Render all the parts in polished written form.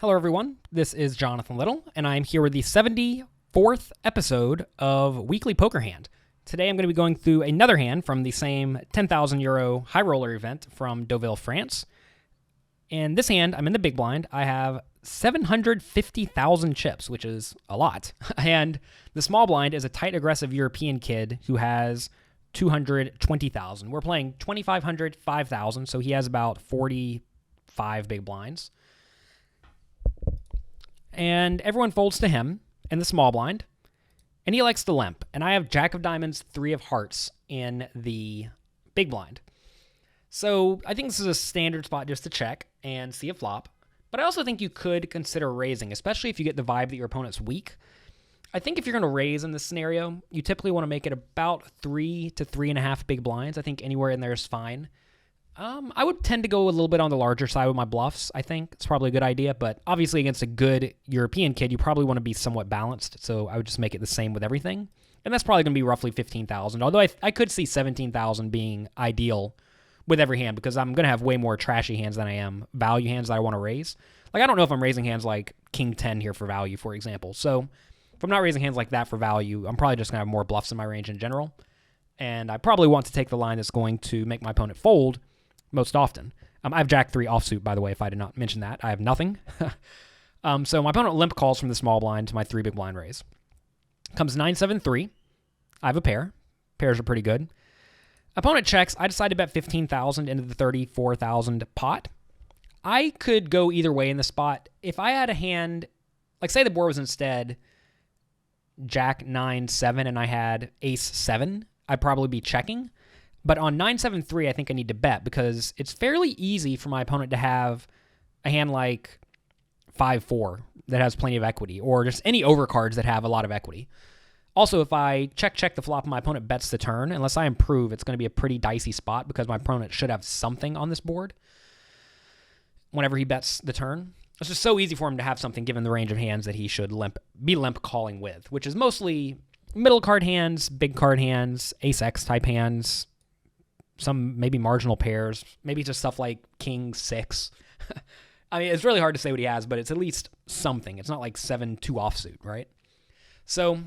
Hello, everyone. This is Jonathan Little, and I'm here with the 74th episode of Weekly Poker Hand. Today, I'm going to be going through another hand from the same 10,000 euro high roller event from Deauville, France. In this hand, I'm in the big blind. I have 750,000 chips, which is a lot. And the small blind is a tight, aggressive European kid who has 220,000. We're playing 2,500, 5,000, so he has about 45 big blinds. And everyone folds to him in the small blind, and he likes to limp. And I have Jack of Diamonds, 3 of Hearts in the big blind. So I think this is a standard spot just to check and see a flop. But I also think you could consider raising, especially if you get the vibe that your opponent's weak. I think if you're going to raise in this scenario, you typically want to make it about 3 to 3.5 big blinds. I think anywhere in there is fine. I would tend to go a little bit on the larger side with my bluffs, I think. It's probably a good idea, but obviously against a good European kid, you probably want to be somewhat balanced, so I would just make it the same with everything. And that's probably going to be roughly 15,000, although I could see 17,000 being ideal with every hand, because I'm going to have way more trashy hands than I am value hands that I want to raise. Like, I don't know if I'm raising hands like King 10 here for value, for example. So if I'm not raising hands like that for value, I'm probably just going to have more bluffs in my range in general. And I probably want to take the line that's going to make my opponent fold most often. I have Jack 3 offsuit, by the way, if I did not mention that. I have nothing. So my opponent limp calls from the small blind to my 3 big blind raise. Comes 9-7-3. I have a pair. Pairs are pretty good. Opponent checks. I decide to bet 15,000 into the 34,000 pot. I could go either way in the spot. If I had a hand, like say the board was instead Jack 9-7 and I had Ace 7, I'd probably be checking. But on 9-7-3, I think I need to bet because it's fairly easy for my opponent to have a hand like 5-4 that has plenty of equity, or just any overcards that have a lot of equity. Also, if I check the flop and my opponent bets the turn, unless I improve, it's going to be a pretty dicey spot because my opponent should have something on this board whenever he bets the turn. It's just so easy for him to have something given the range of hands that he should be limp calling with, which is mostly middle card hands, big card hands, ace-x type hands, some maybe marginal pairs, maybe just stuff like King 6. I mean, it's really hard to say what he has, but it's at least something. It's not like 7-2 offsuit, right? So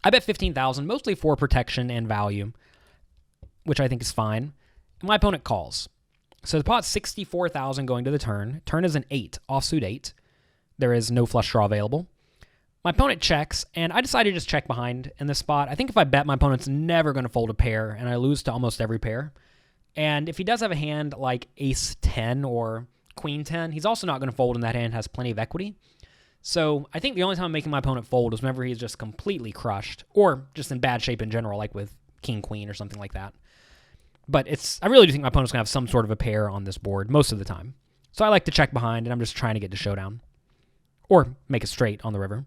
I bet 15,000, mostly for protection and value, which I think is fine. My opponent calls. So the pot's 64,000 going to the turn. Turn is an 8, offsuit 8. There is no flush draw available. My opponent checks, and I decided to just check behind in this spot. I think if I bet, my opponent's never going to fold a pair, and I lose to almost every pair. And if he does have a hand like Ace 10 or Queen 10, he's also not going to fold, and that hand has plenty of equity. So I think the only time I'm making my opponent fold is whenever he's just completely crushed, or just in bad shape in general, like with King Queen or something like that. But I really do think my opponent's going to have some sort of a pair on this board most of the time. So I like to check behind, and I'm just trying to get to showdown. Or make a straight on the river.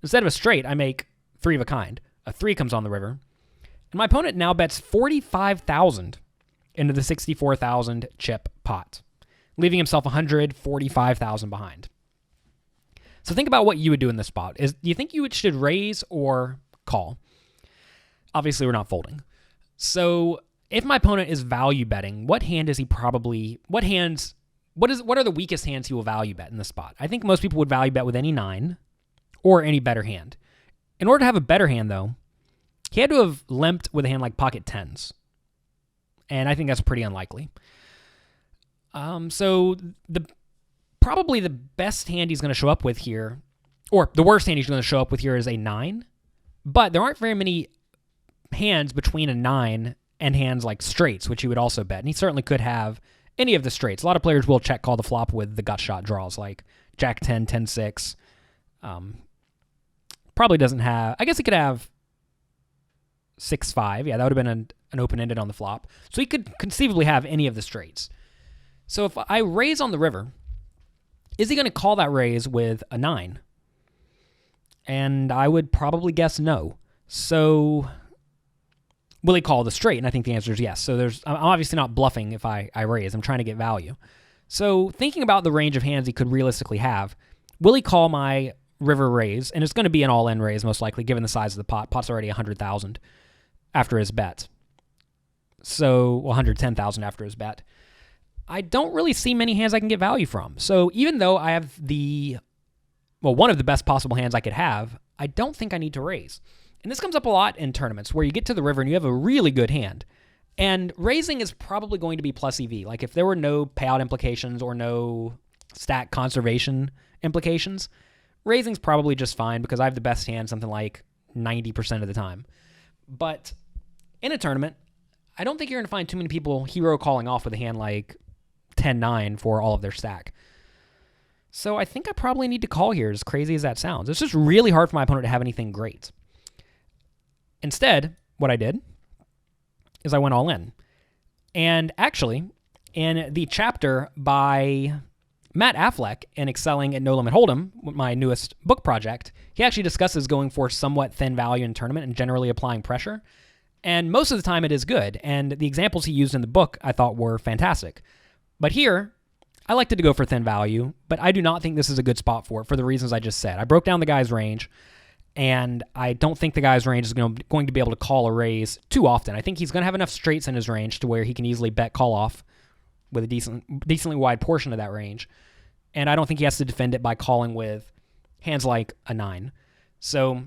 Instead of a straight, I make 3 of a kind. A 3 comes on the river. And my opponent now bets 45,000 into the 64,000 chip pot, leaving himself 145,000 behind. So think about what you would do in this spot. Do you think you should raise or call? Obviously, we're not folding. So if my opponent is value betting, what hand is he probably... What are the weakest hands he will value bet in this spot? I think most people would value bet with any 9 or any better hand. In order to have a better hand, though, he had to have limped with a hand like pocket 10s. And I think that's pretty unlikely. So probably the best hand he's going to show up with here, or the worst hand he's going to show up with here is a 9. But there aren't very many hands between a 9 and hands like straights, which he would also bet. And he certainly could have any of the straights. A lot of players will check call the flop with the gut shot draws, like Jack 10, 10-6. Probably doesn't have... I guess he could have 6-5. Yeah, that would have been an open-ended on the flop. So he could conceivably have any of the straights. So if I raise on the river, is he going to call that raise with a 9? And I would probably guess no. So will he call the straight? And I think the answer is yes. So I'm obviously not bluffing if I raise. I'm trying to get value. So thinking about the range of hands he could realistically have, will he call my river raise? And it's going to be an all-in raise, most likely, given the size of the pot. Pot's already 100,000 after his bet. So, 110,000 after his bet. I don't really see many hands I can get value from. So even though I have one of the best possible hands I could have, I don't think I need to raise. And this comes up a lot in tournaments where you get to the river and you have a really good hand. And raising is probably going to be plus EV. Like if there were no payout implications or no stack conservation implications, raising's probably just fine because I have the best hand something like 90% of the time. But in a tournament, I don't think you're going to find too many people hero calling off with a hand like 10-9 for all of their stack. So I think I probably need to call here, as crazy as that sounds. It's just really hard for my opponent to have anything great. Instead, what I did is I went all in. And actually, in the chapter by Matt Affleck in Excelling at No Limit Hold'em, my newest book project, he actually discusses going for somewhat thin value in tournament and generally applying pressure. And most of the time it is good. And the examples he used in the book I thought were fantastic. But here, I liked it to go for thin value, but I do not think this is a good spot for it for the reasons I just said. I broke down the guy's range, and I don't think the guy's range is going to be able to call a raise too often. I think he's going to have enough straights in his range to where he can easily bet call off with a decently wide portion of that range. And I don't think he has to defend it by calling with hands like a 9. So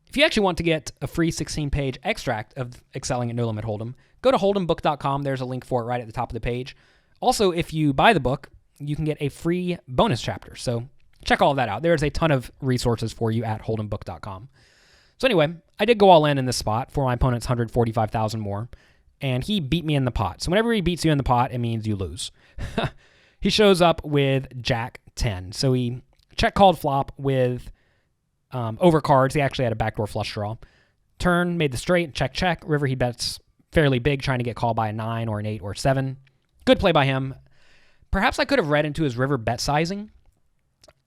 if you actually want to get a free 16-page extract of Excelling at No Limit Hold'em, go to hold'embook.com. There's a link for it right at the top of the page. Also, if you buy the book, you can get a free bonus chapter. So check all of that out. There's a ton of resources for you at hold'embook.com. So anyway, I did go all in this spot for my opponent's 145,000 more, and he beat me in the pot. So whenever he beats you in the pot, it means you lose. He shows up with Jack 10. So he check called flop with overcards. He actually had a backdoor flush draw. Turn, made the straight, check. River, he bets fairly big, trying to get called by a 9 or an 8 or 7. Good play by him. Perhaps I could have read into his river bet sizing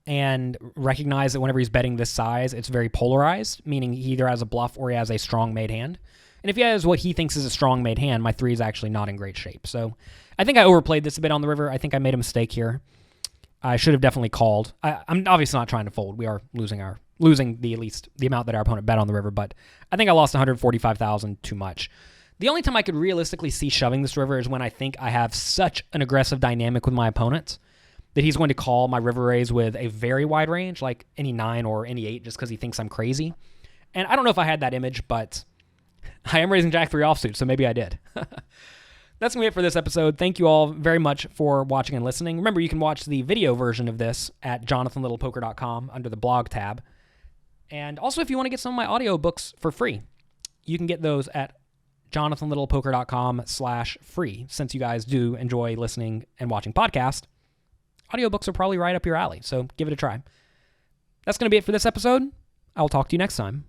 and recognized that whenever he's betting this size, it's very polarized, meaning he either has a bluff or he has a strong made hand. And if he has what he thinks is a strong made hand, my 3 is actually not in great shape. So I think I overplayed this a bit on the river. I think I made a mistake here. I should have definitely called. I'm obviously not trying to fold. We are losing the at least the amount that our opponent bet on the river, but I think I lost 145,000 too much. The only time I could realistically see shoving this river is when I think I have such an aggressive dynamic with my opponent that he's going to call my river raise with a very wide range, like any 9 or any 8, just because he thinks I'm crazy. And I don't know if I had that image, but I am raising Jack 3 offsuit, so maybe I did. That's going to be it for this episode. Thank you all very much for watching and listening. Remember, you can watch the video version of this at jonathanlittlepoker.com under the blog tab. And also, if you want to get some of my audiobooks for free, you can get those at jonathanlittlepoker.com/free. Since you guys do enjoy listening and watching podcasts, audiobooks are probably right up your alley, so give it a try. That's going to be it for this episode. I'll talk to you next time.